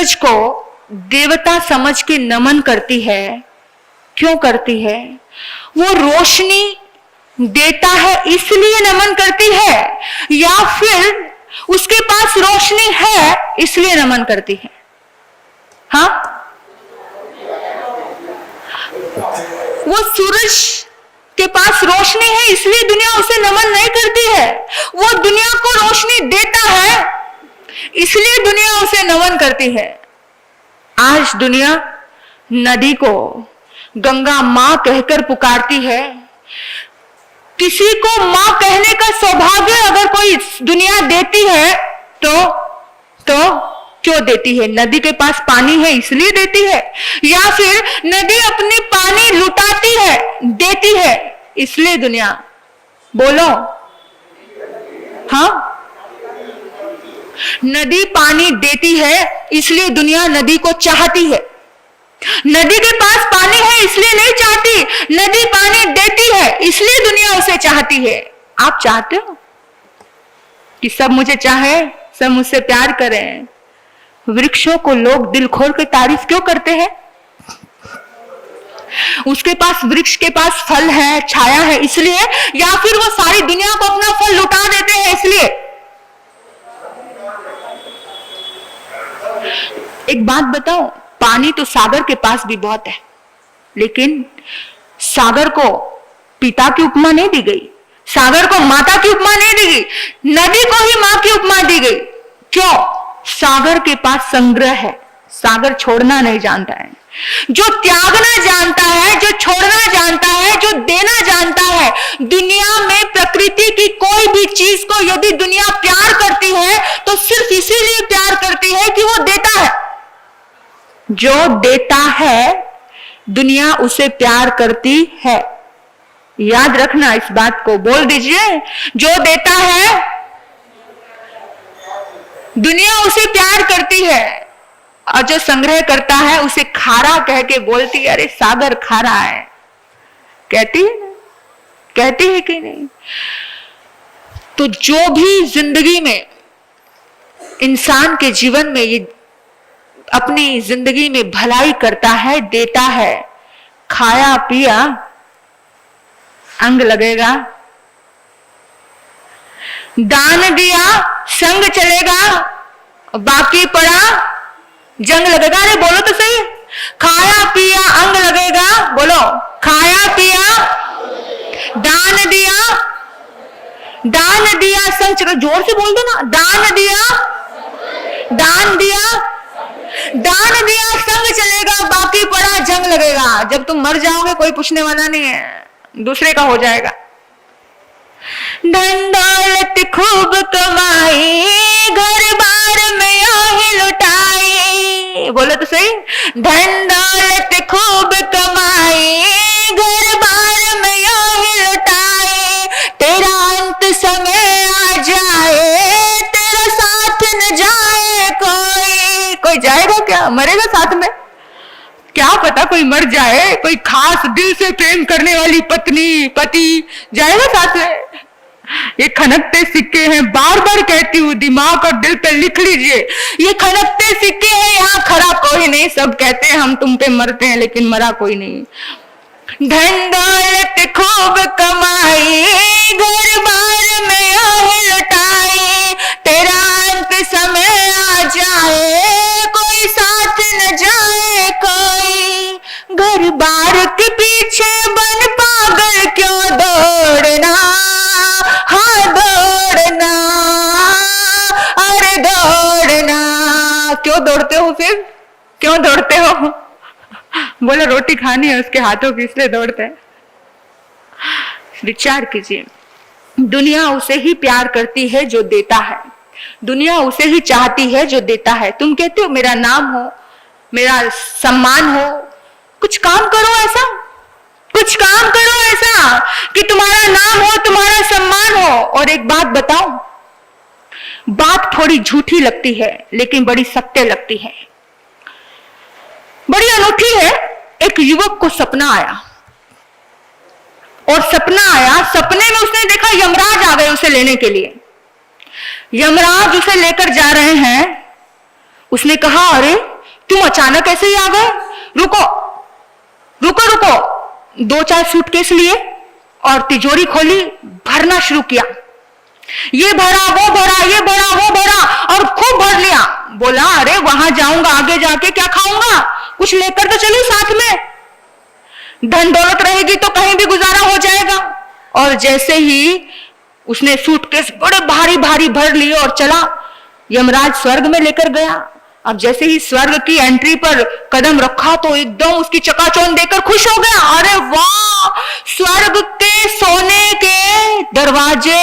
सूरज को देवता समझ के नमन करती है। क्यों करती है? वो रोशनी देता है इसलिए नमन करती है, या फिर उसके पास रोशनी है इसलिए नमन करती है? हाँ, वो सूरज के पास रोशनी है इसलिए दुनिया उसे नमन नहीं करती है। वो दुनिया को रोशनी देता है इसलिए दुनिया उसे नमन करती है। आज दुनिया नदी को गंगा मां कहकर पुकारती है। किसी को मां कहने का सौभाग्य अगर कोई दुनिया देती है तो क्यों देती है? नदी के पास पानी है इसलिए देती है, या फिर नदी अपनी पानी लुटाती है, देती है इसलिए दुनिया? बोलो। हाँ, नदी पानी देती है इसलिए दुनिया नदी को चाहती है। नदी के पास पानी है इसलिए नहीं चाहती, नदी पानी देती है इसलिए दुनिया उसे चाहती है। आप चाहते हो कि सब मुझे चाहे, सब मुझसे प्यार करें? वृक्षों को लोग दिल खोल के तारीफ क्यों करते हैं? उसके पास, वृक्ष के पास फल है, छाया है इसलिए, या फिर वो सारी दुनिया को अपना फल लुटा देते हैं इसलिए? एक बात बताओ, पानी तो सागर के पास भी बहुत है, लेकिन सागर को पिता की उपमा नहीं दी गई, सागर को माता की उपमा नहीं दी गई, नदी को ही मां की उपमा दी गई। क्यों? सागर के पास संग्रह है, सागर छोड़ना नहीं जानता है। जो त्यागना जानता है, जो छोड़ना जानता है, जो देना जानता है, दुनिया में प्रकृति की कोई भी चीज को यदि दुनिया प्यार करती है तो सिर्फ इसीलिए प्यार करती है कि वो देता है। जो देता है दुनिया उसे प्यार करती है। याद रखना इस बात को, बोल दीजिए, जो देता है दुनिया उसे प्यार करती है, और जो संग्रह करता है उसे खारा कह के बोलती है, अरे सागर खारा है। कहती है, कहती है कि नहीं? तो जो भी जिंदगी में, इंसान के जीवन में, ये अपनी जिंदगी में भलाई करता है, देता है, खाया पिया अंग लगेगा, दान दिया संग चलेगा, बाकी पड़ा जंग लगेगा। अरे बोलो तो सही, खाया पिया अंग लगेगा, बोलो, खाया पिया, दान दिया संग चलेगा। जोर से बोल दो ना, दान दिया संग चलेगा, बाकी पड़ा जंग लगेगा। जब तुम मर जाओगे कोई पूछने वाला नहीं है, दूसरे का हो जाएगा। धन दौलत खूब कमाई, घर बार में यही लुटाई। बोलो तो सही, धन दौलत खूब कमाई, घर बार में यही लुटाई। तेरा अंत समय आ जाए, तेरा साथ न जाए कोई जाएगा क्या? मरेगा साथ में? क्या पता कोई मर जाए, कोई खास दिल से प्रेम करने वाली पत्नी पति जाएगा साथ में। ये खनकते सिक्के हैं, बार बार कहती हूँ, दिमाग और दिल पे लिख लीजिए, ये खनकते सिक्के हैं, यहाँ खड़ा कोई नहीं। सब कहते हैं हम तुम पे मरते हैं, लेकिन मरा कोई नहीं। धन दौलत खूब कमाई, घर बार में यही लुटाई। तेरा अंत समय आ जाए, कोई साथ न जाए कोई। घर बार के पीछे बन पागल क्यों दौड़ना, हाँ दौड़ना, अरे दौड़ना। क्यों दौड़ते हो? फिर क्यों दौड़ते हो? बोला रोटी खानी है उसके हाथों की, इसलिए दौड़ते हैं। विचार कीजिए, दुनिया उसे ही प्यार करती है जो देता है, दुनिया उसे ही चाहती है जो देता है। तुम कहते हो मेरा नाम हो, मेरा सम्मान हो, कुछ काम करो ऐसा, कुछ काम करो ऐसा कि तुम्हारा नाम हो, तुम्हारा सम्मान हो। और एक बात बताओ, बात थोड़ी झूठी लगती है लेकिन बड़ी सत्य लगती है, बड़ी अनूठी है। एक युवक को सपना आया, और सपने में उसने देखा यमराज आ गए उसे लेने के लिए। यमराज उसे लेकर जा रहे हैं। उसने कहा, अरे तुम अचानक ऐसे ही आ गए? रुको रुको रुको। 2-4 सूटकेस लिए और तिजोरी खोली, भरना शुरू किया। ये भरा, वो भरा, ये भरा, वो भरा, और खूब भर लिया। बोला अरे वहां जाऊंगा, आगे जाके क्या खाऊंगा, कुछ लेकर तो चलूं साथ में। धन दौलत रहेगी तो कहीं भी गुजारा हो जाएगा। और जैसे ही उसने सूटकेस बड़े भारी भारी भर लिए और चला, यमराज स्वर्ग में लेकर गया। अब जैसे ही स्वर्ग की एंट्री पर कदम रखा तो एकदम उसकी चकाचौंध देखकर खुश हो गया। अरे वाह, स्वर्ग के सोने के दरवाजे,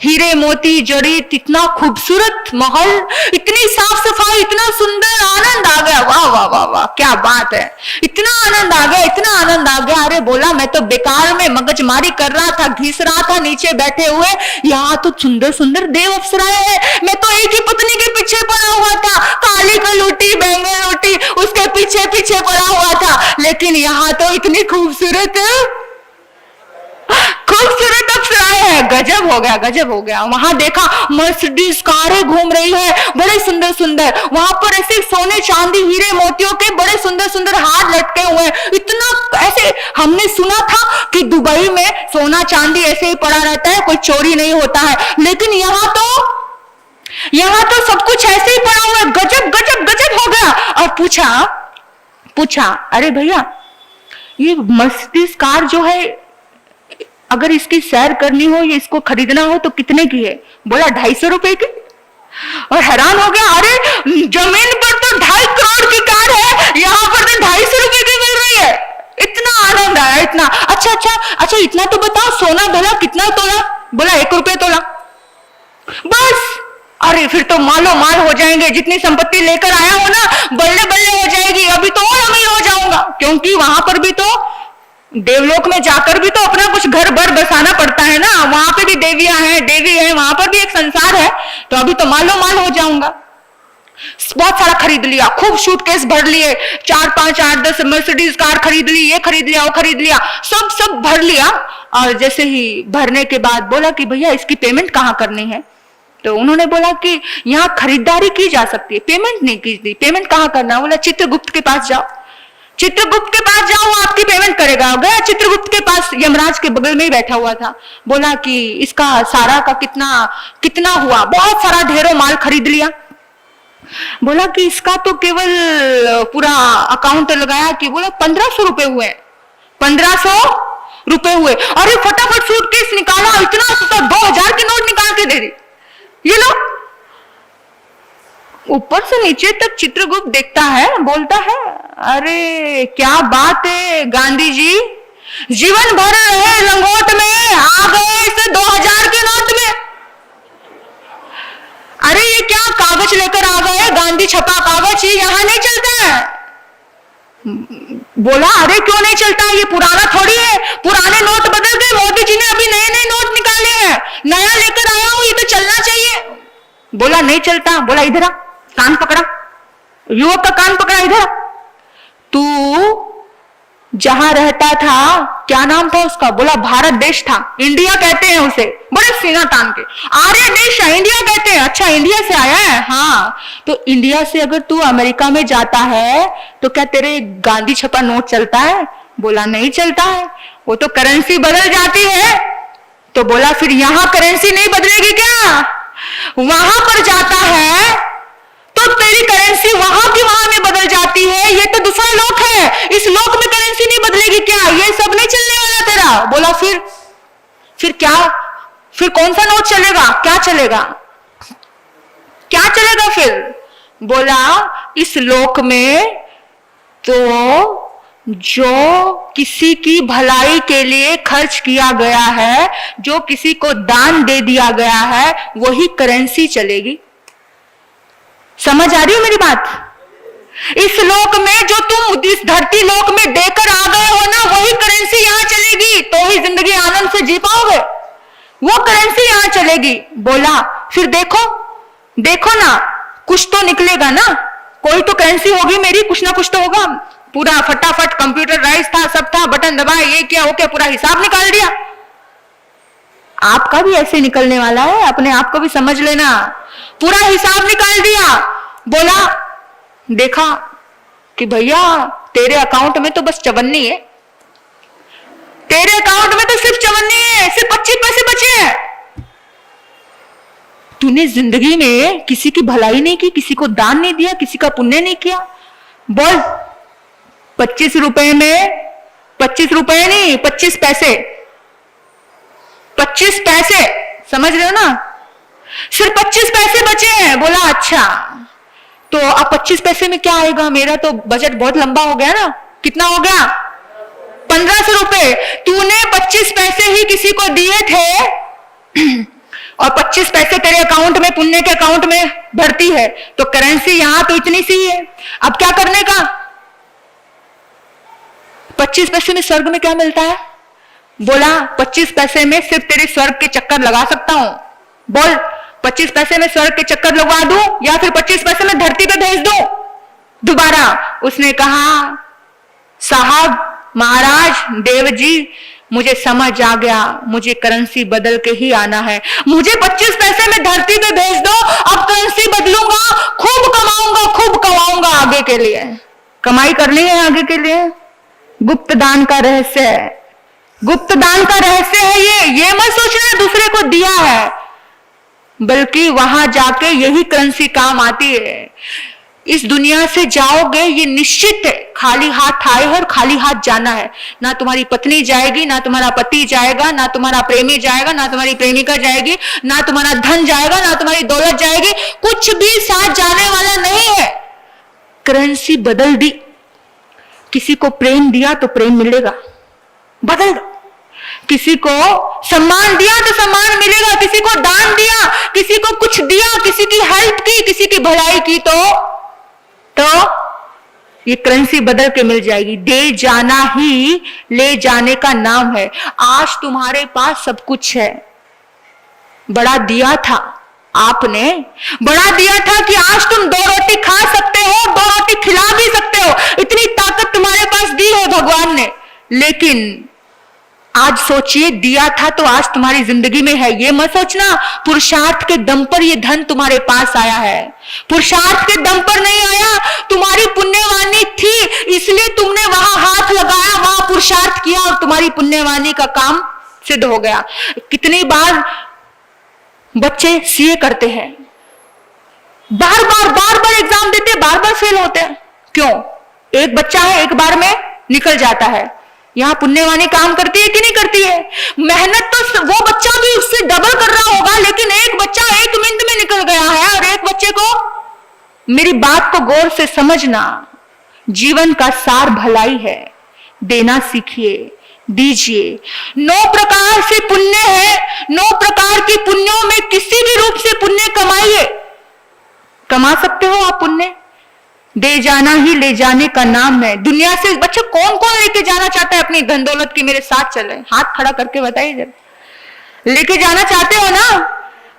हीरे मोती जड़ित, इतना खूबसूरत महल, इतनी साफ सफाई, इतना सुंदर, आनंद आ गया। वाह वाह वाह वाह, क्या बात है, इतना आनंद आ गया, इतना आनंद आ गया। अरे बोला मैं तो बेकार में मगजमारी कर रहा था, घिस रहा था नीचे बैठे हुए, यहाँ तो सुंदर सुंदर देव अप्सराएं हैं। मैं तो एक ही पत्नी के पीछे पड़ा हुआ था, काली कलूटी बैंगन रोटी उसके पीछे पीछे पड़ा हुआ था, लेकिन यहाँ तो इतनी खूबसूरत खूबसूरत अप्सराएं हैं। गजब हो गया, गजब हो गया। वहां देखा मर्सिडीज कारें घूम रही है, बड़े सुंदर सुंदर। वहां पर ऐसे सोने चांदी हीरे मोतियों के बड़े सुंदर सुंदर हार लटके हुए हैं। इतना ऐसे हमने सुना था कि दुबई में सोना चांदी ऐसे ही पड़ा रहता है, कोई चोरी नहीं होता है, लेकिन यहाँ तो सब कुछ ऐसे ही पड़ा हुआ है। गजब गजब गजब हो गया। और पूछा अरे भैया, ये मर्सिडीज कार जो है, अगर इसकी सैर करनी हो या इसको खरीदना हो तो कितने की है? बोला 250 रुपए की। और हैरान हो गया, अरे जमीन पर तो 2.5 करोड़ की कार है, यहाँ पर तो 250 रुपए की मिल रही है। इतना आनंद आया, इतना। अच्छा, इतना तो बताओ, सोना भला कितना तोला? बोला 1 रुपए तोला। बस, अरे फिर तो मालो माल हो जाएंगे, जितनी संपत्ति लेकर आया हो ना, बल्ले बल्ले हो जाएगी। अभी तो और अमीर हो जाऊंगा, क्योंकि वहां पर भी तो देवलोक में जाकर भी तो अपना कुछ घर भर बसाना पड़ता है ना, वहां पे भी देवियां हैं, देवी है, वहां पर भी एक संसार है, तो अभी तो मालो माल हो जाऊंगा। बहुत सारा खरीद लिया, खूब सूटकेस भर लिए, 4, 5, 8, 10 मर्सिडीज कार खरीद ली, ये खरीद लिया, वो खरीद लिया, सब भर लिया। और जैसे ही भरने के बाद बोला कि भैया इसकी पेमेंट कहाँ करनी है? तो उन्होंने बोला कि यहाँ खरीदारी की जा सकती है, पेमेंट नहीं की। पेमेंट कहाँ करना? बोला चित्रगुप्त के पास जाओ, चित्रगुप्त के पास जाओ, वो आपकी पेमेंट करेगा। गया चित्रगुप्त के पास, यमराज के बगल में ही बैठा हुआ था। बोला कि इसका सारा का कितना हुआ? बहुत सारा ढेरों माल खरीद लिया। बोला कि इसका तो केवल पूरा अकाउंट लगाया कि बोला 1500 रुपए हुए, 1500 रुपए हुए। अरे फटाफट सूटकेस निकाला, इतना 2000 के नोट निकाल के दे दी। ये लो। ऊपर से नीचे तक चित्रगुप्त देखता है, बोलता है अरे क्या बात है गांधी जी, जीवन भर रहे लंगोट में, आ गए इस 2000 के नोट में। अरे ये क्या कागज लेकर आ गए, गांधी छपा कागज, ये यहां नहीं चलता है। बोला अरे क्यों नहीं चलता है, ये पुराना थोड़ी है, पुराने नोट बदल गए, मोदी जी ने अभी नए नए नोट निकाले हैं, नया लेकर आया हूं, ये तो चलना चाहिए। बोला नहीं चलता। बोला इधर आ, कान पकड़ा, युवक का कान पकड़ा, इधर। तू जहां रहता था क्या नाम था उसका? बोला भारत देश था, इंडिया कहते हैं उसे, बड़े सीना तान के। आर्य देश है, इंडिया कहते हैं। अच्छा इंडिया से आया है? हाँ। तो इंडिया से अगर तू अमेरिका में जाता है तो क्या तेरे गांधी छपा नोट चलता है? बोला नहीं चलता है, वो तो करेंसी बदल जाती है। तो बोला फिर यहां करेंसी नहीं बदलेगी क्या? वहां पर जाता है तो तेरी करेंसी वहां की वहां में बदल जाती है, ये तो दूसरा लोक है, इस लोक में करेंसी नहीं बदलेगी क्या? ये सब नहीं चलने वाला तेरा। बोला फिर क्या? फिर कौन सा नोट चलेगा? क्या चलेगा? क्या चलेगा फिर? बोला इस लोक में तो जो किसी की भलाई के लिए खर्च किया गया है, जो किसी को दान दे दिया गया है, वही करेंसी चलेगी। समझ आ रही है मेरी बात? इस लोक में जो तुम इस धरती लोक में देकर आ गए हो ना, वही करेंसी यहां चलेगी, तो ही जिंदगी आनंद से जी पाओगे, वो करेंसी यहां चलेगी। बोला फिर देखो ना, कुछ तो निकलेगा ना, कोई तो करेंसी होगी मेरी, कुछ ना कुछ तो होगा। पूरा फटाफट कंप्यूटराइज था, सब था, बटन दबाए, ये क्या हो क्या, पूरा हिसाब निकाल दिया। आपका भी ऐसे निकलने वाला है, अपने आप को भी समझ लेना। पूरा हिसाब निकाल दिया। बोला देखा कि भैया तेरे अकाउंट में तो बस 54 है, तेरे अकाउंट में तो सिर्फ 54 है, सिर्फ 25 पैसे बचे हैं। तूने जिंदगी में किसी की भलाई नहीं की, किसी को दान नहीं दिया, किसी का पुण्य नहीं किया। बोल 25 रुपए में, 25 रुपए नहीं 25 पैसे, 25 पैसे, समझ रहे हो ना, सिर्फ 25 पैसे बचे हैं। बोला अच्छा, तो अब 25 पैसे में क्या आएगा, मेरा तो बजट बहुत लंबा हो गया ना। कितना हो गया, 1500 रुपए। तूने 25 पैसे ही किसी को दिए थे और 25 पैसे तेरे अकाउंट में, पुण्य के अकाउंट में भरती है, तो करेंसी यहां तो इतनी सी है। अब क्या करने का, 25 पैसे में स्वर्ग में क्या मिलता है। बोला 25 पैसे में सिर्फ तेरे स्वर्ग के चक्कर लगा सकता हूं। बोल 25 पैसे में स्वर्ग के चक्कर लगवा दूं या फिर 25 पैसे में धरती पे भेज दूं दोबारा। उसने कहा साहब, महाराज, देव जी, मुझे समझ आ गया, मुझे करेंसी बदल के ही आना है। मुझे 25 पैसे में धरती पे भेज दो, अब करेंसी बदलूंगा, खूब कमाऊंगा, खूब कमाऊंगा आगे के लिए। कमाई करनी है आगे के लिए। गुप्त दान का रहस्य है, गुप्त दान का रहस्य है ये मत सोचना दूसरे को दिया है, बल्कि वहां जाके यही करेंसी काम आती है। इस दुनिया से जाओगे ये निश्चित है, खाली हाथ आए और खाली हाथ जाना है। ना तुम्हारी पत्नी जाएगी, ना तुम्हारा पति जाएगा, ना तुम्हारा प्रेमी जाएगा, ना तुम्हारी प्रेमिका जाएगी, ना तुम्हारा धन जाएगा, ना तुम्हारी दौलत जाएगी, कुछ भी साथ जाने वाला नहीं है। करेंसी बदल दी, किसी को प्रेम दिया तो प्रेम मिलेगा, बदल दो। किसी को सम्मान दिया तो सम्मान मिलेगा, किसी को दान दिया, किसी को कुछ दिया, किसी की हेल्प की, किसी की भलाई की, तो ये करेंसी बदल के मिल जाएगी। दे जाना ही ले जाने का नाम है। आज तुम्हारे पास सब कुछ है, बड़ा दिया था आपने, बड़ा दिया था कि आज तुम 2 रोटी खा सकते हो, 2 रोटी खिला भी सकते हो, इतनी ताकत तुम्हारे पास दी है भगवान ने। लेकिन आज सोचिए, दिया था तो आज तुम्हारी जिंदगी में है। ये मत सोचना पुरुषार्थ के दम पर ये धन तुम्हारे पास आया है, पुरुषार्थ के दम पर नहीं आया। तुम्हारी पुण्यवानी थी इसलिए तुमने वहां हाथ लगाया, वहां पुरुषार्थ किया और तुम्हारी पुण्यवानी का काम सिद्ध हो गया। कितनी बार बच्चे सीए करते हैं, बार बार एग्जाम देते हैं, बार बार फेल होते हैं। क्यों? एक बच्चा है, एक बार में निकल जाता है। यहां पुण्यवानी काम करती है कि नहीं करती है? मेहनत तो वो बच्चा भी उससे डबल कर रहा होगा, लेकिन एक बच्चा 1 मिनट में निकल गया है। और एक बच्चे को, मेरी बात को गौर से समझना, जीवन का सार भलाई है। देना सीखिए, दीजिए। 9 प्रकार से पुण्य है, 9 प्रकार के पुण्यों में किसी भी रूप से पुण्य कमाइए। कमा सकते हो आप पुण्य, दे जाना ही ले जाने का नाम है। दुनिया से बच्चे कौन कौन लेके जाना चाहता है अपनी धन दौलत की? मेरे साथ चले, हाथ खड़ा करके बताइए जरा। लेके जाना चाहते हो ना?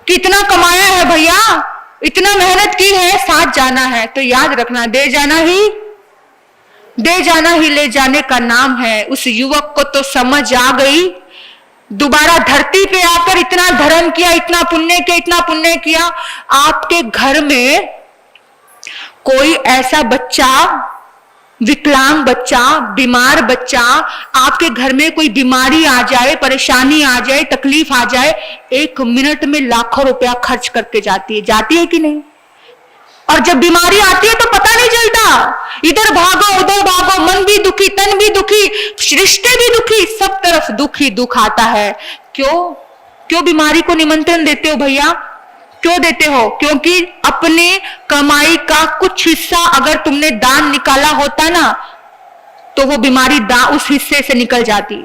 कि इतना कमाया है भैया, इतना मेहनत की है, साथ जाना है। तो याद रखना, दे जाना ही ले जाने का नाम है। उस युवक को तो समझ आ गई, दोबारा धरती पे आकर इतना धर्म किया, इतना पुण्य किया। आपके घर में कोई ऐसा बच्चा, विकलांग बच्चा, बीमार बच्चा, आपके घर में कोई बीमारी आ जाए, परेशानी आ जाए, तकलीफ आ जाए, 1 मिनट में लाखों रुपया खर्च करके जाती है कि नहीं? और जब बीमारी आती है तो पता नहीं चलता, इधर भागो उधर भागो, मन भी दुखी, तन भी दुखी, रिश्ते भी दुखी, सब तरफ दुख ही दुख आता है। क्यों बीमारी को निमंत्रण देते हो भैया? क्यों देते हो? क्योंकि अपने कमाई का कुछ हिस्सा अगर तुमने दान निकाला होता ना, तो वो बीमारी उस हिस्से से निकल जाती।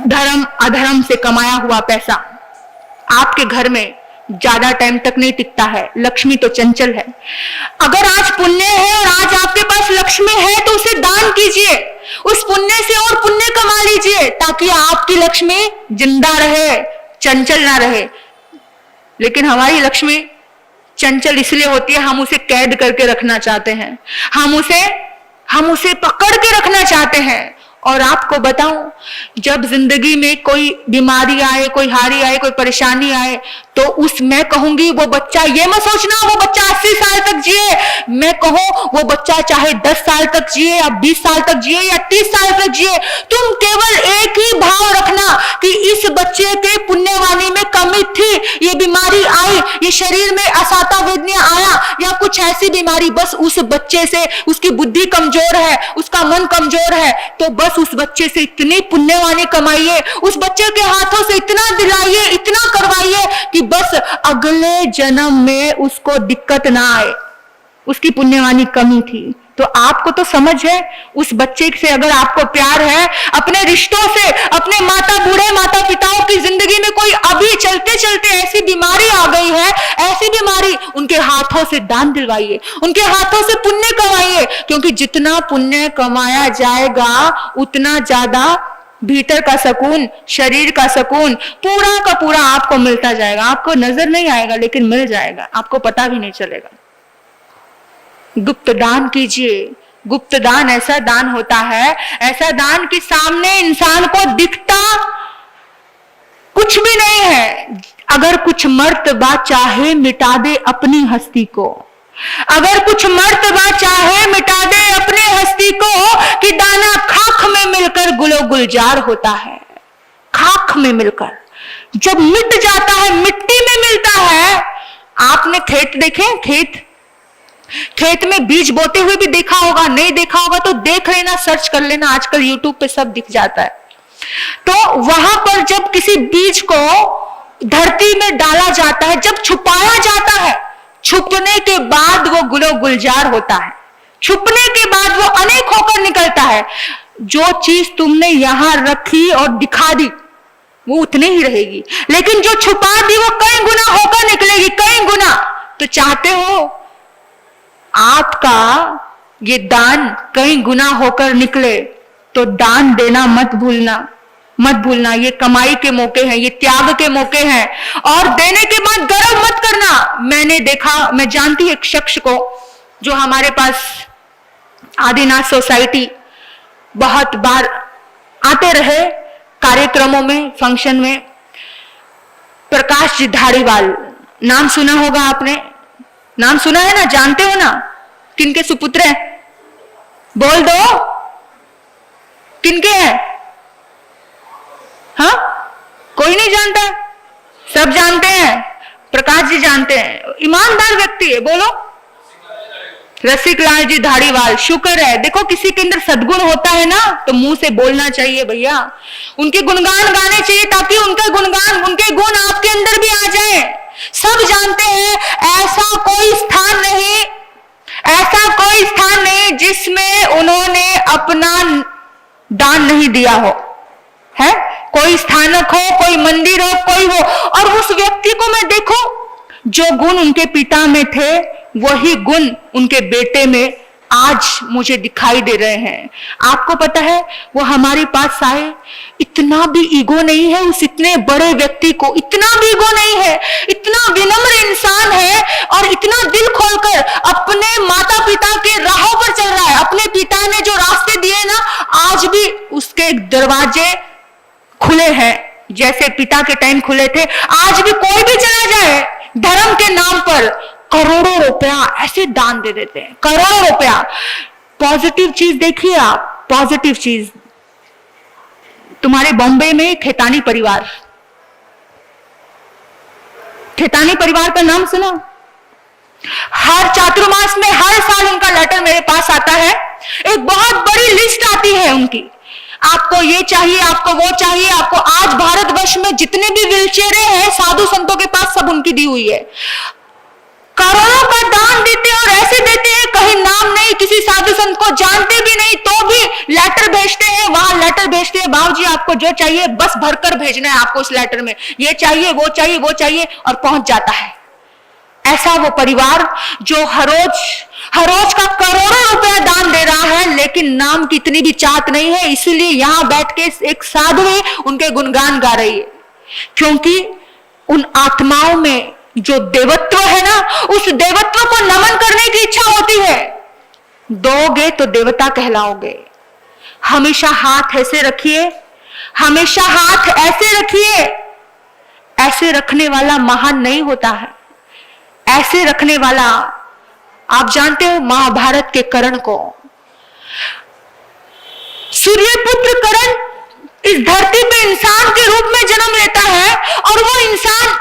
धर्म अधर्म से कमाया हुआ पैसा आपके घर में ज्यादा टाइम तक नहीं टिकता है। लक्ष्मी तो चंचल है। अगर आज पुण्य है और आज आपके पास लक्ष्मी है तो उसे दान कीजिए, उस पुण्य से और पुण्य कमा लीजिए, ताकि आपकी लक्ष्मी जिंदा रहे, चंचल ना रहे। लेकिन हमारी लक्ष्मी चंचल इसलिए होती है, हम उसे कैद करके रखना चाहते हैं, हम उसे पकड़ के रखना चाहते हैं। और आपको बताऊं, जब जिंदगी में कोई बीमारी आए, कोई हारी आए, कोई परेशानी आए, तो मैं कहूंगी वो बच्चा, ये मत सोचना वो बच्चा 80 साल तक जिए, मैं कहूं वो बच्चा चाहे 10 साल तक जिए या 20 साल तक जिए या 30 साल तक जिए, तुम केवल एक ही भाव रखना कि इस बच्चे के पुण्यवानी में कमी थी, ये बीमारी आई, ये शरीर में असाता वेदना आया या कुछ ऐसी बीमारी, बस उस बच्चे से, उसकी बुद्धि कमजोर है, उसका मन कमजोर है, तो बस उस बच्चे से इतनी पुण्यवानी कमाइए, उस बच्चे के हाथों से इतना दिलाइए, इतना करवाइए कि बस अगले जन्म में उसको दिक्कत ना आए। उसकी पुण्यवानी कमी थी। तो आपको तो समझ है, उस बच्चे से अगर आपको प्यार है, अपने रिश्तों से, अपने बूढ़े माता पिताओं की जिंदगी में कोई अभी चलते चलते ऐसी बीमारी आ गई है, ऐसी बीमारी, उनके हाथों से दान दिलवाइए, उनके हाथों से पुण्य कमाइए, क्योंकि जितना पुण्य कमाया जाएगा उतना ज्यादा भीतर का सुकून, शरीर का सुकून पूरा का पूरा आपको मिलता जाएगा। आपको नजर नहीं आएगा लेकिन मिल जाएगा, आपको पता भी नहीं चलेगा। गुप्त दान कीजिए। गुप्त दान ऐसा दान होता है, ऐसा दान कि सामने इंसान को दिखता कुछ भी नहीं है। अगर कुछ मर्तबा चाहे मिटा दे अपनी हस्ती को, अगर कुछ मर्तबा चाहे मिटा दे अपने हस्ती को, कि दाना खाक में मिलकर गुलो गुलजार होता है। खाक में मिलकर जब मिट जाता है, मिट्टी में मिलता है। आपने खेत देखे? खेत में बीज बोते हुए भी देखा होगा, नहीं देखा होगा तो देख लेना, सर्च कर लेना, आजकल यूट्यूब पे सब दिख जाता है। तो वहां पर जब किसी बीज को धरती में डाला जाता है, जब छुपाया जाता है, छुपने के बाद वो गुलो गुलजार होता है, छुपने के बाद वो अनेक होकर निकलता है। जो चीज तुमने यहां रखी और दिखा दी वो उतनी ही रहेगी, लेकिन जो छुपा दी वो कई गुना होकर निकलेगी, कई गुना। तो चाहते हो आपका ये दान कई गुना होकर निकले, तो दान देना मत भूलना, मत भूलना। ये कमाई के मौके हैं, ये त्याग के मौके हैं, और देने के बाद गर्व मत करना। मैंने देखा, मैं जानती एक शख्स को जो हमारे पास आदिनाथ सोसाइटी बहुत बार आते रहे कार्यक्रमों में, फंक्शन में। प्रकाश जी धारीवाल, नाम सुना होगा आपने, नाम सुना है ना, जानते हो ना किनके सुपुत्र हैं? बोल दो, किनके हैं? हाँ, कोई नहीं जानता? सब जानते हैं। प्रकाश जी जानते हैं, ईमानदार व्यक्ति है। बोलो, रसिक लाल जी धारीवाल। शुक्र है, देखो किसी के अंदर सद्गुण होता है ना तो मुंह से बोलना चाहिए भैया, उनके गुणगान गाने चाहिए, ताकि उनका गुणगान, उनके गुण आपके अंदर भी आ जाए। सब जानते हैं ऐसा कोई स्थान नहीं, ऐसा कोई स्थान नहीं जिसमें उन्होंने अपना दान नहीं दिया हो, है? कोई स्थानक हो, कोई मंदिर हो, कोई हो, और उस व्यक्ति को मैं देखो, जो गुण उनके पिता में थे वही गुण उनके बेटे में आज मुझे दिखाई दे रहे हैं। आपको पता है वो हमारे पास आए, इतना भी ईगो नहीं है उस इतने बड़े व्यक्ति को, इतना भी ईगो नहीं है, इतना विनम्र इंसान है और इतना दिल खोलकर अपने माता पिता के राहों पर चल रहा है। अपने पिता ने जो रास्ते दिए ना, आज भी उसके दरवाजे खुले हैं, जैसे पिता के टाइम खुले थे। आज भी कोई भी चला जाए, धर्म के नाम पर करोड़ों रुपया ऐसे दान दे देते हैं, करोड़ों रुपया। पॉजिटिव चीज देखिए आप, पॉजिटिव चीज। तुम्हारे बॉम्बे में खेतानी परिवार, खेतानी परिवार का नाम सुना? हर चातुर्मास में हर साल उनका लेटर मेरे पास आता है, एक बहुत बड़ी लिस्ट आती है उनकी। आपको ये चाहिए, आपको वो चाहिए, आपको। आज भारतवर्ष में जितने भी व्हीलचेयरें हैं साधु संतों के पास, सब उनकी दी हुई है। करोड़ों का दान देते हैं और ऐसे देते हैं, कहीं नाम नहीं, किसी साधु संत को जानते भी नहीं, तो भी लेटर भेजते हैं, वहां लेटर भेजते हैं, बाबू जी आपको जो चाहिए बस भरकर भेजना है आपको उस लेटर में, ये चाहिए, वो चाहिए, वो चाहिए, और पहुंच जाता है। ऐसा वो परिवार जो हर रोज का करोड़ों रुपया दान दे रहा है, लेकिन नाम की इतनी भी चाहत नहीं है, इसलिए यहां बैठ के एक साधु उनके गुणगान गा रही है, क्योंकि उन आत्माओं में जो देवत्व है ना, उस देवत्व को नमन करने की इच्छा होती है। दोगे तो देवता कहलाओगे, हमेशा हाथ ऐसे रखिए, हमेशा हाथ ऐसे रखिए। ऐसे रखने वाला महान नहीं होता है। ऐसे रखने वाला, आप जानते हो महाभारत के कर्ण को, सूर्यपुत्र कर्ण इस धरती पे इंसान के रूप में जन्म लेता है, और वो इंसान,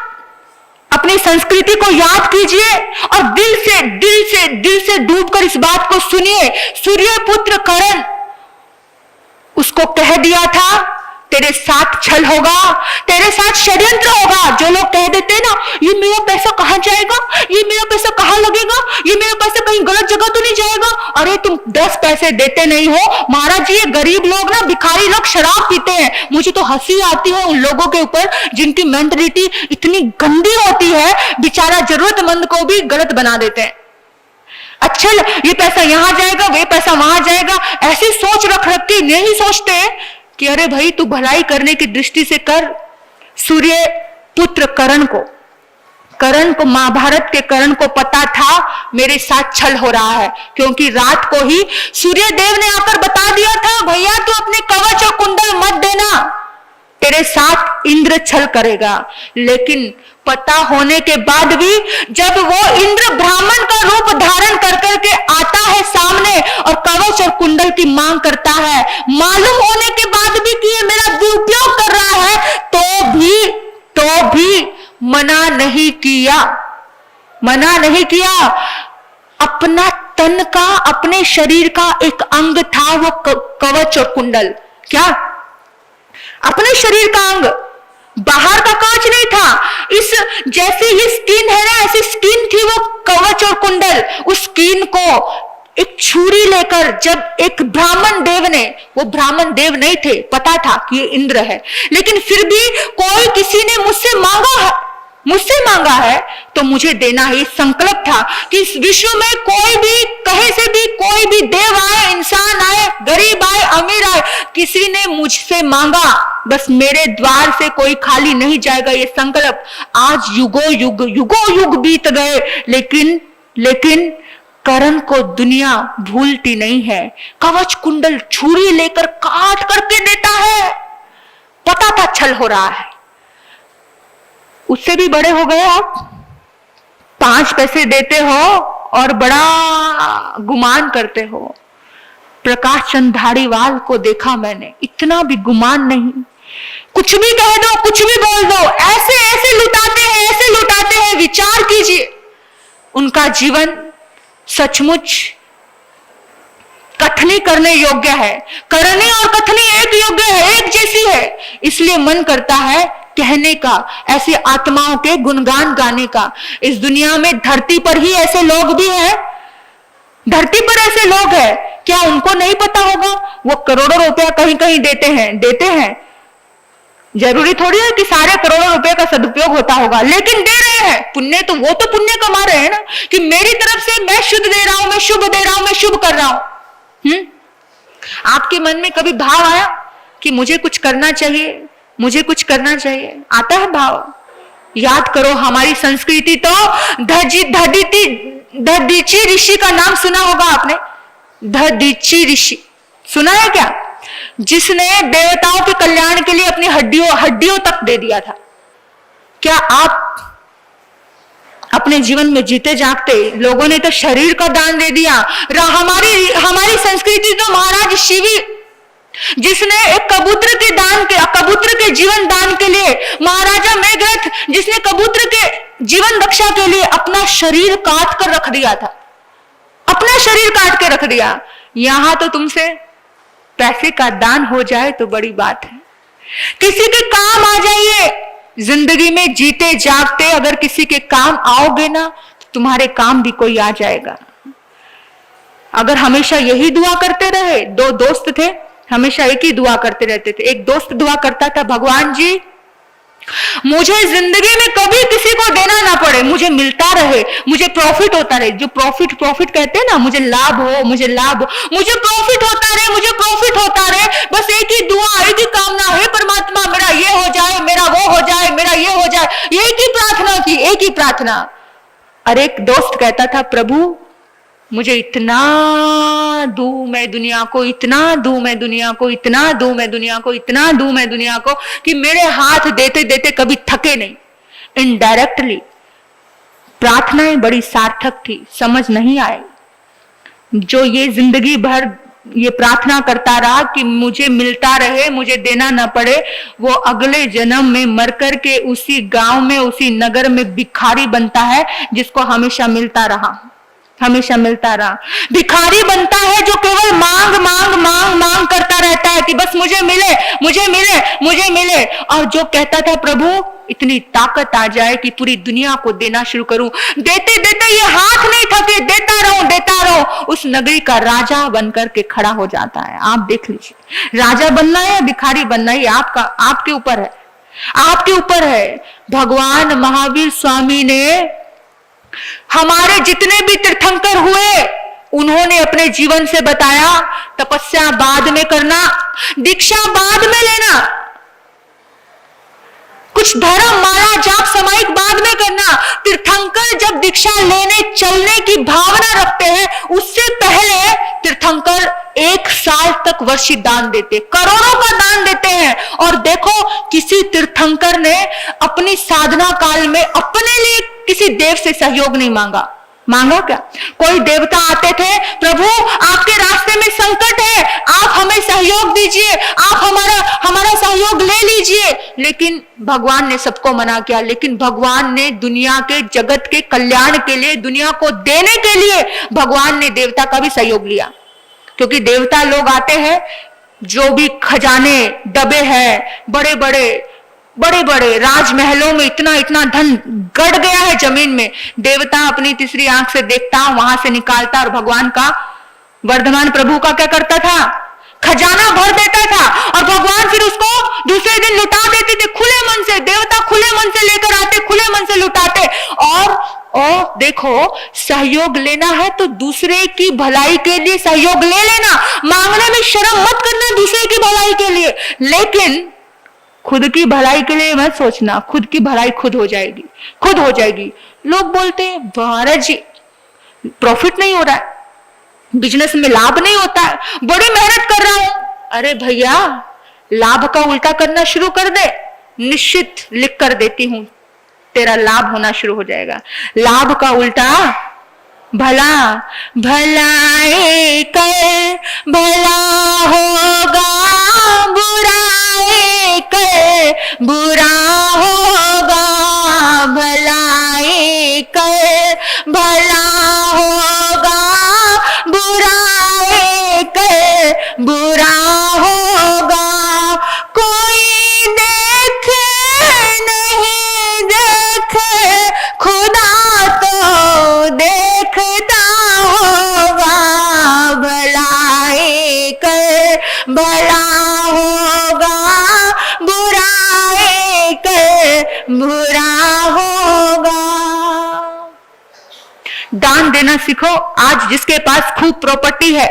अपनी संस्कृति को याद कीजिए और दिल से डूबकर इस बात को सुनिए। सूर्यपुत्र कर्ण उसको कह दिया था तेरे साथ छल होगा, तेरे साथ षड्यंत्र होगा। जो लोग कह देते हैं ना, ये मेरा पैसा कहां जाएगा, ये मेरा पैसा कहां लगेगा, ये मेरा पैसा कहीं गलत जगह तो नहीं जाएगा। अरे तुम 10 पैसे देते नहीं हो महाराज जी। ये गरीब लोग ना, भिखारी लोग शराब पीते हैं। मुझे तो हंसी आती है उन लोगों के ऊपर जिनकी मेंटलिटी इतनी गंदी होती है, बेचारा जरूरतमंद को भी गलत बना देते हैं। अच्छा, ये पैसा यहां जाएगा, वे पैसा वहां जाएगा, ऐसी सोच रख के नहीं सोचते कि अरे भाई तू भलाई करने की दृष्टि से कर। सूर्य पुत्र कर्ण को महाभारत के कर्ण को पता था मेरे साथ छल हो रहा है, क्योंकि रात को ही सूर्य देव ने आकर बता दिया था भैया तू अपने कवच और कुंडल मत देना, तेरे साथ इंद्र छल करेगा। लेकिन पता होने के बाद भी जब वो इंद्र ब्राह्मण का रूप धारण कर करके आता है सामने और कवच और कुंडल की मांग करता है, मालूम होने के बाद भी कि ये मेरा दुरुपयोग कर रहा है, तो भी मना नहीं किया। अपना तन का, अपने शरीर का एक अंग था वो कवच और कुंडल। क्या? अपने शरीर का अंग, बाहर का कवच नहीं था। इस जैसे ये स्किन है ना, ऐसी स्किन थी वो कवच और कुंडल। उस स्किन को एक छुरी लेकर जब एक ब्राह्मण देव ने, वो ब्राह्मण देव नहीं थे, पता था कि ये इंद्र है, लेकिन फिर भी कोई किसी ने मुझसे मांगा है तो मुझे देना है। ये संकल्प था कि इस विश्व में कोई भी, कहीं से भी कोई भी देव आए, इंसान आए, गरीब आए, अमीर आए, किसी ने मुझसे मांगा, बस मेरे द्वार से कोई खाली नहीं जाएगा। ये संकल्प आज युगों युग बीत गए, लेकिन कर्ण को दुनिया भूलती नहीं है। कवच कुंडल छुरी लेकर काट करके देता है, पता था छल हो रहा है। उससे भी बड़े हो गए आप, 5 पैसे देते हो और बड़ा गुमान करते हो। प्रकाश चंद धारीवाल को देखा मैंने, इतना भी गुमान नहीं, कुछ भी कह दो, कुछ भी बोल दो, ऐसे लुटाते हैं। विचार कीजिए, उनका जीवन सचमुच कथनी करने योग्य है। करनी और कथनी एक योग्य है, एक जैसी है। इसलिए मन करता है कहने का, ऐसी आत्माओं के गुणगान गाने का। इस दुनिया में धरती पर ही ऐसे लोग भी हैं, धरती पर ऐसे लोग हैं, क्या उनको नहीं पता होगा? वो करोड़ों रुपया कहीं कहीं देते हैं। जरूरी थोड़ी है कि सारे करोड़ों रुपए का सदुपयोग होता होगा, लेकिन दे रहे हैं। पुण्य तो वो तो पुण्य कमा रहे हैं ना, कि मेरी तरफ से मैं शुद्ध दे रहा हूं, मैं शुभ दे रहा हूं, मैं शुभ कर रहा हूं। आपके मन में कभी भाव आया कि मुझे कुछ करना चाहिए, मुझे कुछ करना चाहिए? आता है भाव? याद करो, हमारी संस्कृति तो दधीची ऋषि का नाम सुना होगा आपने। दधीची ऋषि सुना है क्या? जिसने देवताओं के कल्याण के लिए अपनी हड्डियों तक दे दिया था। क्या आप अपने जीवन में जीते जागते, लोगों ने तो शरीर का दान दे दिया। हमारी संस्कृति तो महाराज शिवी, जिसने एक कबूतर के जीवन दान के लिए, महाराजा मेघरथ जिसने कबूतर के जीवन रक्षा के लिए अपना शरीर काट कर रख दिया था, अपना शरीर काट के रख दिया। यहां तो तुमसे पैसे का दान हो जाए तो बड़ी बात है, किसी के काम आ जाइए। जिंदगी में जीते जागते अगर किसी के काम आओगे ना, तो तुम्हारे काम भी कोई आ जाएगा। अगर हमेशा यही दुआ करते रहे, 2 दोस्त थे, हमेशा एक ही दुआ करते रहते थे। एक दोस्त दुआ करता था, भगवान जी मुझे जिंदगी में कभी किसी को देना ना पड़े, मुझे मिलता रहे, मुझे प्रॉफिट होता रहे। जो प्रॉफिट कहते हैं ना, मुझे लाभ हो, मुझे प्रॉफिट होता रहे, मुझे प्रॉफिट होता रहे। बस एक ही दुआ, एक ही कामना, हे परमात्मा मेरा ये हो जाए, मेरा वो हो जाए, मेरा ये हो जाए, एक ही प्रार्थना की, एक ही प्रार्थना। और एक दोस्त कहता था, प्रभु मुझे इतना दूं मैं दुनिया को, इतना दूं मैं दुनिया को, इतना दूं मैं दुनिया को, इतना दूं मैं दुनिया को, कि मेरे हाथ देते देते कभी थके नहीं। इनडायरेक्टली प्रार्थनाएं बड़ी सार्थक थी, समझ नहीं आए। जो ये जिंदगी भर ये प्रार्थना करता रहा कि मुझे मिलता रहे, मुझे देना ना पड़े, वो अगले जन्म में मरकर के उसी गांव में, उसी नगर में भिखारी बनता है, जिसको हमेशा मिलता रहा, हमेशा मिलता रहा। भिखारी बनता है जो केवल मांग मांग मांग मांग करता रहता है कि बस मुझे मिले, मुझे मिले, मुझे मिले। और जो कहता था प्रभु इतनी ताकत आ जाए कि पूरी दुनिया को देना शुरू करूं, देते देते ये हाथ नहीं थके, देता रहूं, देता रहूं, उस नगरी का राजा बनकर के खड़ा हो जाता है। आप देख लीजिए, राजा बनना है या भिखारी बनना है, आपका, आपके ऊपर है, आपके ऊपर है। भगवान महावीर स्वामी ने हमारे जितने भी तीर्थंकर हुए, उन्होंने अपने जीवन से बताया, तपस्या बाद में करना, दीक्षा बाद में लेना, कुछ धर्म माला जाप सामायिक बाद में करना। तीर्थंकर जब दीक्षा लेने चलने की भावना रखते हैं, उससे पहले तीर्थंकर 1 साल तक वर्षित दान देते, करोड़ों का दान देते हैं। और देखो, किसी तीर्थंकर ने अपनी साधना काल में अपने लिए किसी देव से सहयोग नहीं मांगा। मांगा क्या? कोई देवता आते थे, प्रभु आपके रास्ते में संकट है, आप हमें सहयोग दीजिए, आप हमारा सहयोग ले लीजिए। लेकिन भगवान ने सबको मना किया। लेकिन भगवान ने दुनिया के, जगत के कल्याण के लिए, दुनिया को देने के लिए भगवान ने देवता का भी सहयोग लिया। क्योंकि देवता लोग आते हैं, जो भी खजाने दबे हैं, बड़े बड़े राजमहलों में इतना इतना धन गड़ गया है जमीन में, देवता अपनी तीसरी आंख से देखता, वहां से निकालता, और भगवान का, वर्धमान प्रभु का क्या करता था? खजाना भर देता था। और भगवान फिर उसको दूसरे दिन लुटा देते थे खुले मन से। देवता खुले मन से लेकर आते, खुले मन से लुटाते। और देखो, सहयोग लेना है तो दूसरे की भलाई के लिए सहयोग ले लेना, मांगने में शर्म मत करना दूसरे की भलाई के लिए। लेकिन खुद की भलाई के लिए मत सोचना, खुद की भलाई खुद हो जाएगी, खुद हो जाएगी। लोग बोलते हैं महाराज जी प्रॉफिट नहीं हो रहा है, बिजनेस में लाभ नहीं होता है, बड़ी मेहनत कर रहा हूं। अरे भैया, लाभ का उल्टा करना शुरू कर दे, निश्चित लिख कर देती हूं, तेरा लाभ होना शुरू हो जाएगा। लाभ का उल्टा भला, भलाई कर भला होगा, बुराई कर बुरा होगा, भलाई कर भला होगा, बुराई कर बुरा होगा। कोई देखे नहीं देखे, खुदा तो देखता होगा, भलाई कर भला होगा, बुराई कर बुरा होगा। दान देना सीखो। आज जिसके पास खूब प्रॉपर्टी है,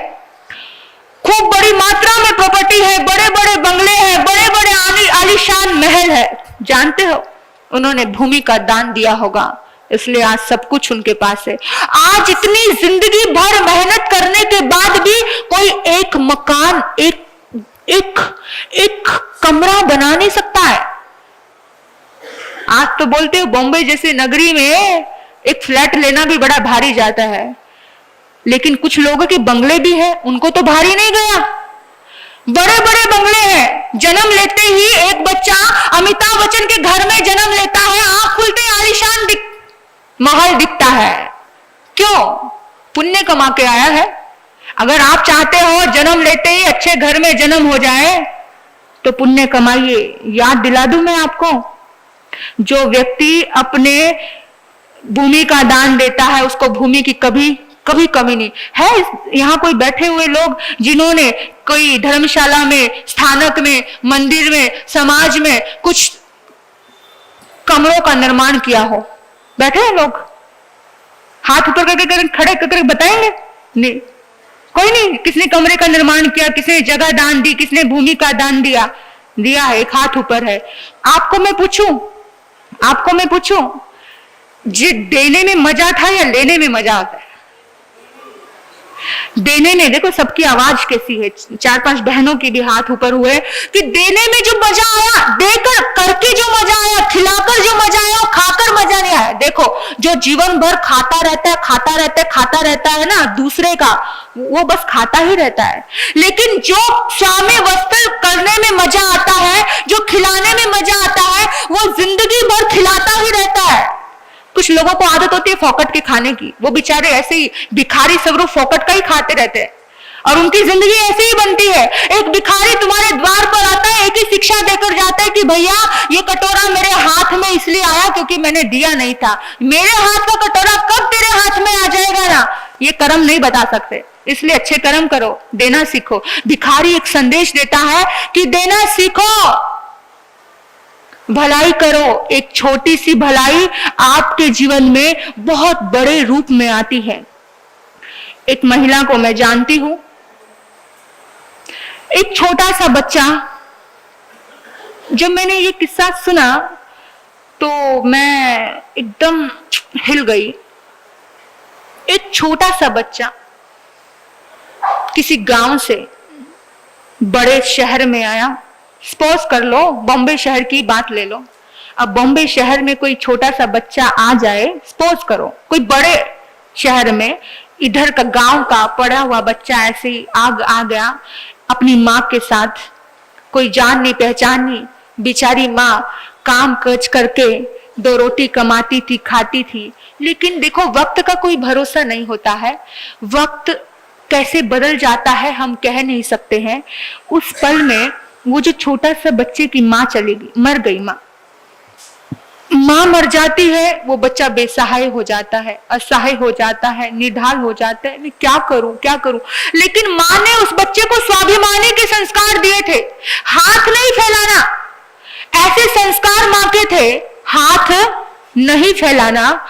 खूब बड़ी मात्रा में प्रॉपर्टी है, बड़े बड़े बंगले हैं, बड़े बड़े आलीशान महल है, जानते हो उन्होंने भूमि का दान दिया होगा, इसलिए आज सब कुछ उनके पास है। आज इतनी जिंदगी भर मेहनत करने के बाद भी कोई एक मकान, एक कमरा बना नहीं सकता है। आज तो बोलते हो बॉम्बे जैसे नगरी में एक फ्लैट लेना भी बड़ा भारी जाता है, लेकिन कुछ लोगों के बंगले भी है, उनको तो भारी नहीं गया। बड़े बड़े बंगले हैं, जन्म लेते ही एक बच्चा अमिताभ बच्चन के घर में जन्म लेता है, आंख खुलते आलीशान महल दिखता है। क्यों? पुण्य कमा के आया है। अगर आप चाहते हो जन्म लेते ही अच्छे घर में जन्म हो जाए तो पुण्य कमाइए। याद दिला दूं मैं आपको, जो व्यक्ति अपने भूमि का दान देता है उसको भूमि की कभी कमी नहीं है। यहाँ कोई बैठे हुए लोग जिन्होंने कोई धर्मशाला में, स्थानक में, मंदिर में, समाज में कुछ कमरों का निर्माण किया हो, बैठे हैं लोग, हाथ ऊपर करके खड़े करके बताएंगे? नहीं, कोई नहीं। किसने कमरे का निर्माण किया, किसने जगह दान दी, किसने भूमि का दान दिया है, एक हाथ ऊपर है। आपको मैं पूछूं, जी देने में मजा था या लेने में मजा आता है? देने में देखो सबकी आवाज कैसी है, 4-5 बहनों के भी हाथ ऊपर हुए कि देने में जो मजा आया, देकर करके जो मजा आया, खिलाकर जो मजा आया, खाकर मजा नहीं आया। देखो जो जीवन भर खाता रहता है, खाता रहता है, खाता रहता है ना दूसरे का, वो बस खाता ही रहता है। लेकिन जो शामे वस्त्र करने में मजा आता है, जो खिलाने में मजा आता है, वो जिंदगी भर खिलाता ही रहता है। कुछ लोगों को आदत होती है फोकट के खाने की, वो बेचारे ऐसे ही भिखारी सब फोकट का ही खाते रहते हैं और उनकी जिंदगी ऐसे ही बनती है। एक भिखारी तुम्हारे द्वार पर आता है, एक ही शिक्षा देकर जाता है कि भैया ये कटोरा मेरे हाथ में इसलिए आया क्योंकि मैंने दिया नहीं था। मेरे हाथ का कटोरा कब तेरे हाथ में आ जाएगा ना, ये कर्म नहीं बता सकते। इसलिए अच्छे कर्म करो, देना सीखो। भिखारी एक संदेश देता है कि देना सीखो, भलाई करो। एक छोटी सी भलाई आपके जीवन में बहुत बड़े रूप में आती है। एक महिला को मैं जानती हूं, एक छोटा सा बच्चा, जब मैंने ये किस्सा सुना तो मैं एकदम हिल गई। एक छोटा सा बच्चा किसी गांव से बड़े शहर में आया। सपोज कर लो बॉम्बे शहर की बात ले लो। अब बॉम्बे शहर में कोई छोटा सा बच्चा आ जाए, सपोज करो कोई बड़े शहर में इधर का गांव का पड़ा हुआ बच्चा ऐसे ही आ गया अपनी माँ के साथ। कोई जान नहीं पहचान नहीं, बेचारी माँ काम काज करके 2 रोटी कमाती थी, खाती थी। लेकिन देखो वक्त का कोई भरोसा नहीं होता है, वक्त कैसे बदल जाता है हम कह नहीं सकते हैं। उस पल में वो जो छोटा सा बच्चे की माँ चली गई, मर गई माँ मर जाती है, वो बच्चा बेसहाय हो जाता है, असहाय हो जाता है, निढाल हो जाता है। मैं क्या करूं क्या करूं। लेकिन माँ ने उस बच्चे को स्वाभिमानी के संस्कार दिए थे, हाथ नहीं फैलाना, ऐसे संस्कार माँ के थे, हाथ नहीं फैलाना।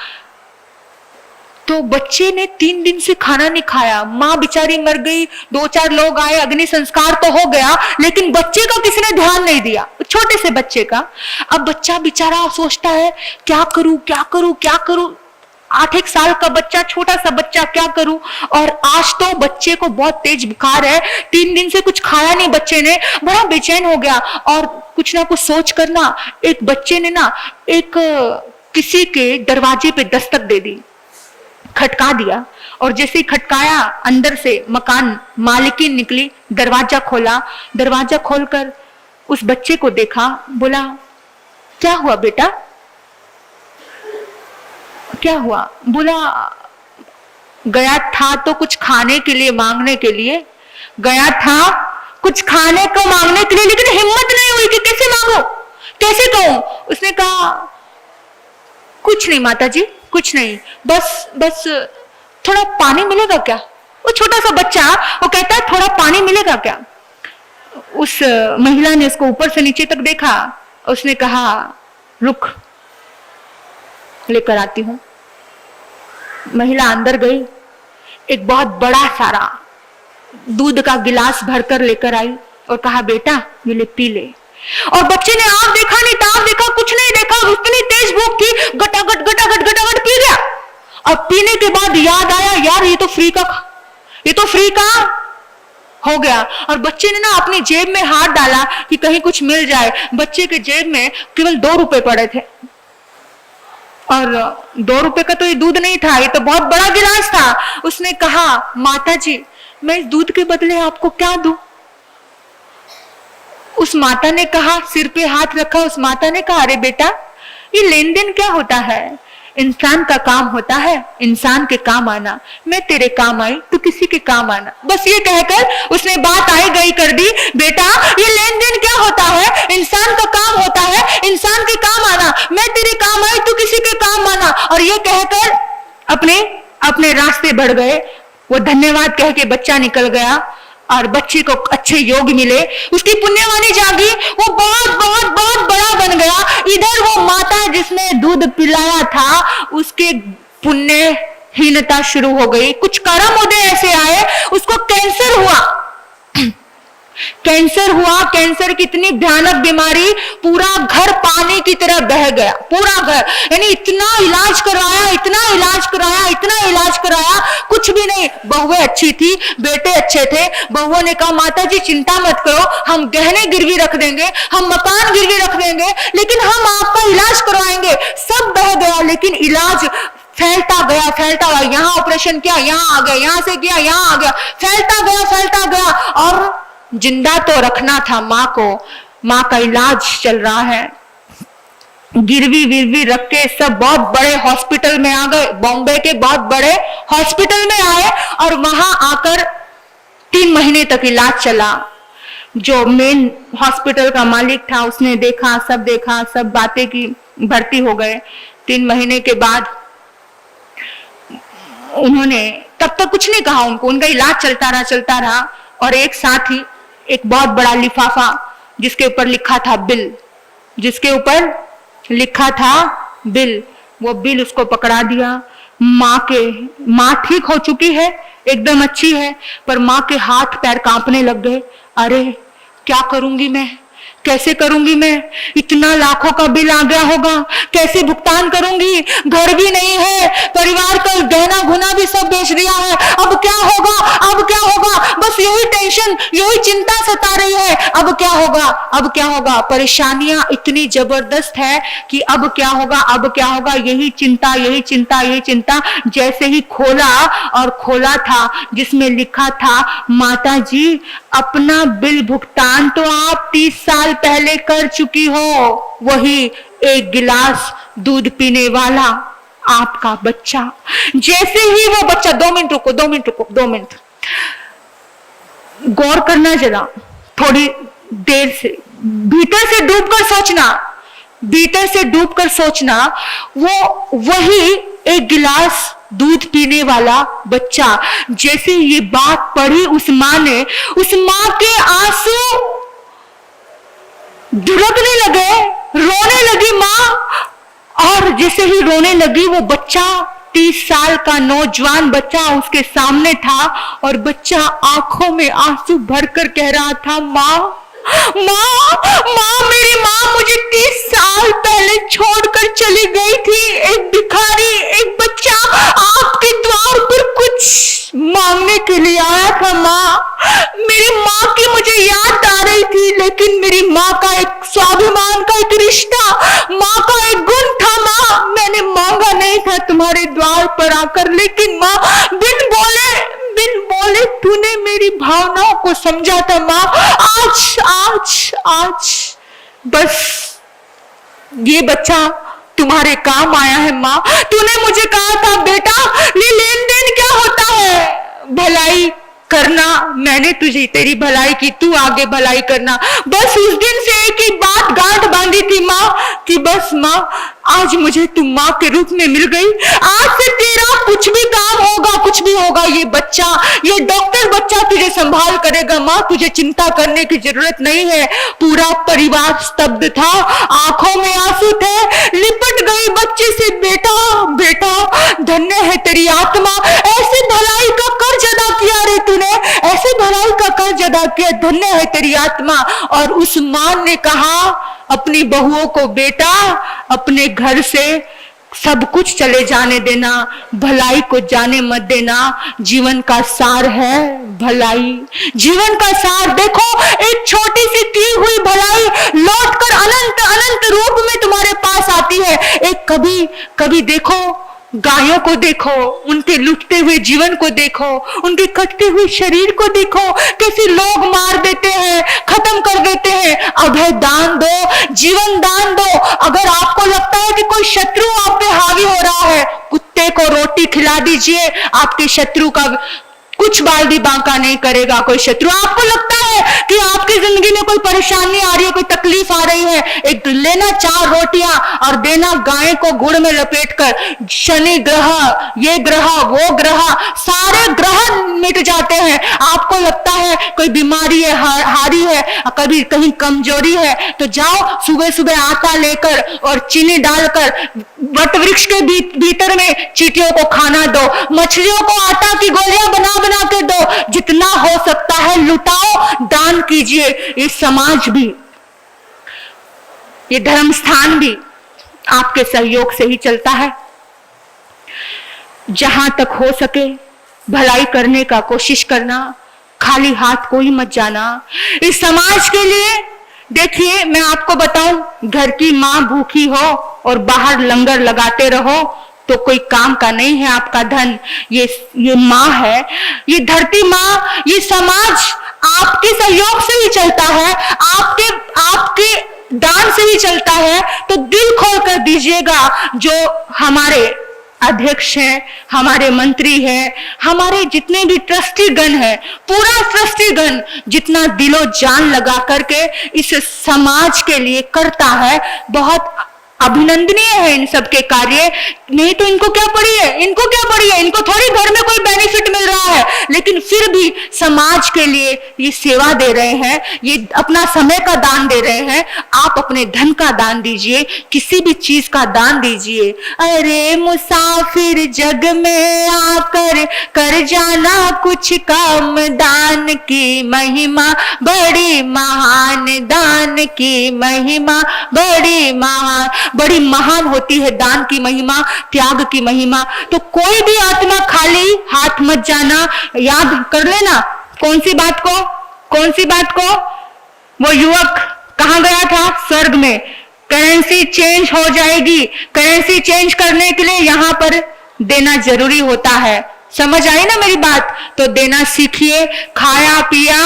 तो बच्चे ने 3 दिन से खाना नहीं खाया, माँ बेचारी मर गई, 2-4 लोग आए, अग्नि संस्कार तो हो गया, लेकिन बच्चे का किसी ने ध्यान नहीं दिया, छोटे से बच्चे का। अब बच्चा बेचारा सोचता है क्या करूं क्या करूं क्या करूं, 8-1 साल का बच्चा, छोटा सा बच्चा, क्या करूं। और आज तो बच्चे को बहुत तेज बुखार है, 3 दिन से कुछ खाया नहीं बच्चे ने, बड़ा बेचैन हो गया। और कुछ ना कुछ सोच कर ना एक बच्चे ने ना एक किसी के दरवाजे पे दस्तक दे दी, खटका दिया। और जैसे ही खटकाया अंदर से मकान मालिकिन निकली, दरवाजा खोला, दरवाजा खोलकर उस बच्चे को देखा, बोला क्या हुआ बेटा, क्या हुआ। बोला गया था तो कुछ खाने के लिए मांगने के लिए, गया था कुछ खाने को मांगने के लिए, लेकिन हिम्मत नहीं हुई कि कैसे मांगो कैसे कहूं। उसने कहा कुछ नहीं माताजी, कुछ नहीं, बस थोड़ा पानी मिलेगा क्या। वो छोटा सा बच्चा वो कहता है थोड़ा पानी मिलेगा क्या। उस महिला ने उसको ऊपर से नीचे तक देखा, उसने कहा रुक लेकर आती हूं। महिला अंदर गई, एक बहुत बड़ा सारा दूध का गिलास भरकर लेकर आई और कहा बेटा ये ले पी ले। और बच्चे ने आप देखा नहीं ताप देखा, कुछ नहीं देखा, उतनी तेज भूख थी, गटागट गटागट गटागट पी गया। और पीने के बाद याद आया यार ये तो फ्री का हो गया। और बच्चे ने ना अपनी जेब में हाथ डाला कि कहीं कुछ मिल जाए। बच्चे के जेब में केवल 2 रुपए पड़े थे, और 2 रुपए का तो ये दूध नहीं था, ये तो बहुत बड़ा गिलास था। उसने कहा माताजी मैं इस दूध के बदले आपको क्या दूं। उस माता ने कहा, सिर पे हाथ रखा, उस माता ने कहा अरे बेटा ये लेन देन क्या होता है, इंसान का काम होता है इंसान के काम आना, मैं तेरे काम आई तो किसी के काम आना। बस ये कहकर उसने बात आई गई कर दी। बेटा ये लेन देन क्या होता है, इंसान का काम होता है इंसान के काम आना, मैं तेरे काम आई तो किसी के काम आना। और ये कहकर अपने रास्ते बढ़ गए। वो धन्यवाद कह के बच्चा निकल गया और बच्चे को अच्छे योग मिले, उसकी पुण्यवानी जागी, वो बहुत बहुत बहुत बड़ा बन गया। इधर वो माता जिसने दूध पिलाया था उसके पुण्यहीनता शुरू हो गई, कुछ कर्म उदय ऐसे आए, उसको कैंसर हुआ। कैंसर हुआ, कैंसर की इतनी भयानक बीमारी, पूरा घर पानी की तरह बह गया, पूरा घर। यानी इतना इलाज करवाया, इतना इलाज कराया, इतना इलाज कराया, कुछ भी नहीं। बहुएं अच्छी थी, बेटे अच्छे थे। बहुओं ने कहा माता जी चिंता मत करो, हम गहने गिरवी रख देंगे, हम मकान गिरवी रख देंगे, लेकिन हम आपका इलाज करवाएंगे। सब बह गया, लेकिन इलाज फैलता गया, फैलता गया। यहाँ ऑपरेशन किया, यहाँ आ गया, यहाँ से किया, यहाँ आ गया, फैलता गया, फैलता गया। और जिंदा तो रखना था माँ को, माँ का इलाज चल रहा है। गिरवी विरवी रख के सब बहुत बड़े हॉस्पिटल में आ गए, बॉम्बे के बहुत बड़े हॉस्पिटल में आए, और वहां आकर 3 महीने तक इलाज चला। जो मेन हॉस्पिटल का मालिक था उसने देखा, सब बातें की, भर्ती हो गए। 3 महीने के बाद उन्होंने, तब तक कुछ नहीं कहा उनको, उनका इलाज चलता रहा। और एक साथ ही एक बहुत बड़ा लिफाफा जिसके ऊपर लिखा था बिल, जिसके ऊपर लिखा था बिल, वो बिल उसको पकड़ा दिया। माँ ठीक हो चुकी है, एकदम अच्छी है, पर माँ के हाथ पैर कांपने लग गए। अरे क्या करूंगी मैं, कैसे करूंगी मैं, इतना लाखों का बिल आ गया होगा, कैसे भुगतान करूंगी, घर भी नहीं है, परिवार का गहना गुना भी सब बेच दिया है, अब क्या होगा, अब क्या होगा, बस यही टेंशन, यही चिंता सता रही है, अब क्या होगा, अब क्या होगा। परेशानियां इतनी जबरदस्त है कि अब क्या होगा, अब क्या होगा, यही चिंता, यही चिंता, यही चिंता। जैसे ही खोला था जिसमें लिखा था माता जी अपना बिल भुगतान तो आप 30 साल पहले कर चुकी हो, वही 1 गिलास दूध पीने वाला आपका बच्चा। जैसे ही वो बच्चा, 2 मिनट रुको, 2 मिनट रुको, 2 मिनट गौर करना जरा, थोड़ी देर से भीतर से डूबकर सोचना, भीतर से डूबकर सोचना, वो वही 1 गिलास दूध पीने वाला बच्चा। जैसे ये बात पढ़ी उस माँ ने, उस माँ के आंसू ढुलकने लगे, रोने लगी माँ। और जैसे ही रोने लगी, वो बच्चा 30 साल का नौजवान बच्चा उसके सामने था, और बच्चा आंखों में आंसू भरकर कह रहा था माँ, मेरी माँ मुझे 30 साल पहले छोड़कर चली गई थी। एक भिखारी, एक बच्चा आपके द्वार पर कुछ मांगने के लिए आया था माँ। मेरी माँ की मुझे याद आ रही थी, लेकिन मेरी माँ का एक स्वाभिमान का एक रिश्ता, माँ का एक गुण था माँ। मैंने मांगा नहीं था तुम्हारे द्वार पर आकर, लेकिन माँ बिन बोले तूने मेरी भावनाओं को समझा था माँ। आज बस ये बच्चा तुम्हारे काम आया है माँ। तूने मुझे कहा था बेटा ये लेन देन क्या होता है, भलाई करना, मैंने तुझे तेरी भलाई की, तू आगे भलाई करना। बस उस दिन से एक ही बात गांठ बांधी थी माँ कि बस माँ आज मुझे तुम माँ के रूप में मिल गई, आज से तेरा कुछ भी काम होगा, कुछ भी होगा, ये बच्चा, ये डॉक्टर बच्चा तुझे संभाल करेगा माँ, तुझे चिंता करने की जरूरत नहीं है। पूरा परिवार स्तब्ध था, आंखों में आंसू थे, लिपट गई बच्चे से, बेटा धन्य है तेरी आत्मा, ऐसे भलाई का कर्ज अदा किया रे तूने, ऐसे भलाई का कर्ज अदा किया, धन्य है तेरी आत्मा। और उस मां ने कहा अपनी बहुओं को, बेटा अपने घर से सब कुछ चले जाने देना, भलाई को जाने मत देना, जीवन का सार है भलाई। जीवन का सार देखो, एक छोटी सी की हुई भलाई लौटकर अनंत अनंत रूप में तुम्हारे पास आती है। एक कभी देखो गायों को, देखो उनके लुटते हुए जीवन को, देखो उनके कटते हुए शरीर को, देखो कैसे लोग मार देते हैं, खत्म कर देते हैं। अभय दान दो, जीवन दान दो। अगर आपको लगता है कि कोई शत्रु आप पे हावी हो रहा है, कुत्ते को रोटी खिला दीजिए, आपके शत्रु का कुछ बाल भी बांका नहीं करेगा कोई शत्रु। आपको लगता है कि आपकी जिंदगी में कोई परेशानी आ रही है, कोई तकलीफ आ रही है, एक लेना 4 रोटियां और देना गाय को गुड़ में लपेटकर। शनि ग्रह, ये ग्रह, वो ग्रह, सारे ग्रह मिट जाते हैं। आपको लगता है कोई बीमारी है, हारी है, कभी कहीं कमजोरी है, तो जाओ सुबह सुबह आटा लेकर और चीनी डालकर वट वृक्ष के भीतर में चींटियों को खाना दो, मछलियों को आटा की गोलियां बना बना के दो, जितना हो सकता है लुटाओ, दान कीजिए। ये समाज भी, ये धर्म स्थान भी आपके सहयोग से ही चलता है। जहां तक हो सके भलाई करने का कोशिश करना, खाली हाथ कोई मत जाना। इस समाज के लिए देखिए, मैं आपको बताऊं, घर की मां भूखी हो और बाहर लंगर लगाते रहो तो कोई काम का नहीं है आपका धन। ये मां है, ये धरती मां, ये समाज आपके सहयोग से ही चलता है, आपके दान से ही चलता है। तो दिल खोल कर दीजिएगा। जो हमारे अध्यक्ष हैं, हमारे मंत्री हैं, हमारे जितने भी ट्रस्टीगण हैं, पूरा ट्रस्टीगण जितना दिलो जान लगा करके इस समाज के लिए करता है, बहुत अभिनंदनीय है इन सबके कार्य। नहीं तो इनको क्या पड़ी है, इनको क्या पड़ी है, इनको थोड़ी घर में कोई बेनिफिट मिल रहा है, लेकिन फिर भी समाज के लिए ये सेवा दे रहे हैं, ये अपना समय का दान दे रहे हैं। आप अपने धन का दान दीजिए, किसी भी चीज का दान दीजिए। अरे मुसाफिर जग में आकर कर जाना कुछ काम, दान की महिमा बड़ी महान, दान की महिमा बड़ी महान, बड़ी महान होती है दान की महिमा, त्याग की महिमा। तो कोई भी आत्मा खाली हाथ मत जाना। याद कर लेना कौन सी बात को, कौन सी बात को? वो युवक कहां गया था? स्वर्ग में। करेंसी चेंज हो जाएगी, करेंसी चेंज करने के लिए यहां पर देना जरूरी होता है। समझ आई ना मेरी बात? तो देना सीखिए। खाया पिया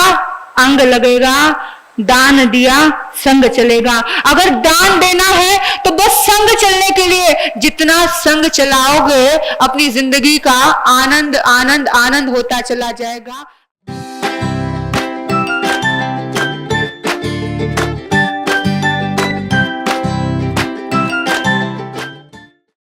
अंग लगेगा, दान दिया संग चलेगा। अगर दान देना है तो बस संग चलने के लिए, जितना संग चलाओगे अपनी जिंदगी का आनंद आनंद आनंद होता चला जाएगा।